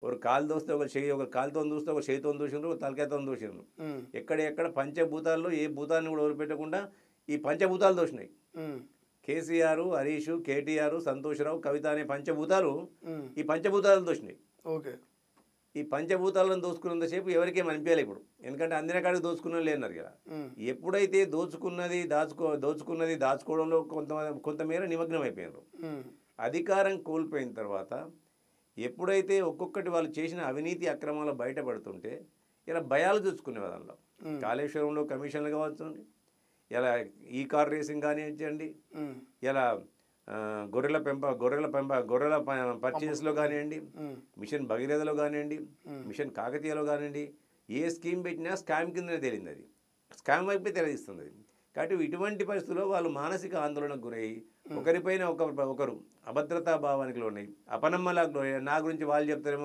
ఒకరు కాలు దోస్తే ఒక చెయ్యి, ఒకరు కాలుతో దూస్తే ఒక చేతితో దూసిండ్రు, ఒక తలకాయతో దూసిండ్రు. ఎక్కడ పంచభూతాల్లో ఏ భూతాన్ని కూడా వదిలిపెట్టకుండా ఈ పంచభూతాలు దోసినాయి. కేసీఆర్, హరీష్, కేటీఆర్, సంతోష్రావు, కవిత అనే పంచభూతాలు ఈ పంచభూతాలను దోసినాయి. ఓకే. ఈ పంచభూతాలను దోచుకున్నంతసేపు ఎవరికేం అనిపించాలి ఇప్పుడు, ఎందుకంటే అందిన కాడికి దోచుకున్న లేన్నారు కదా. ఎప్పుడైతే దోచుకున్నది దాచుకోవడంలో కొంతమేర నిమగ్నం అయిపోయారు. అధికారం కోల్పోయిన తర్వాత ఎప్పుడైతే ఒక్కొక్కటి వాళ్ళు చేసిన అవినీతి అక్రమాలు బయటపడుతుంటే ఇలా భయాలు చూసుకునే దానిలో కాళేశ్వరంలో కమిషన్లు కావచ్చు, ఇలా ఈ కార్ రేసింగ్ కానివ్వండి, ఇలా గొర్రెల పర్చేస్లో కానివ్వండి, మిషన్ భగీరథలో కానివ్వండి, మిషన్ కాకతీయలో కానివ్వండి, ఏ స్కీమ్ పెట్టినా స్కామ్ కిందనే తేలింది. అది స్కామ్ వైపే తెలియజేస్తుంది. కాబట్టి ఇటువంటి పరిస్థితుల్లో వాళ్ళు మానసిక ఆందోళనకు గురయ్యి ఒకరిపైన ఒకరు అభద్రతా భావానికి లోనై అపనమ్మలకు లోనై నా గురించి వాళ్ళు చెప్తారేమో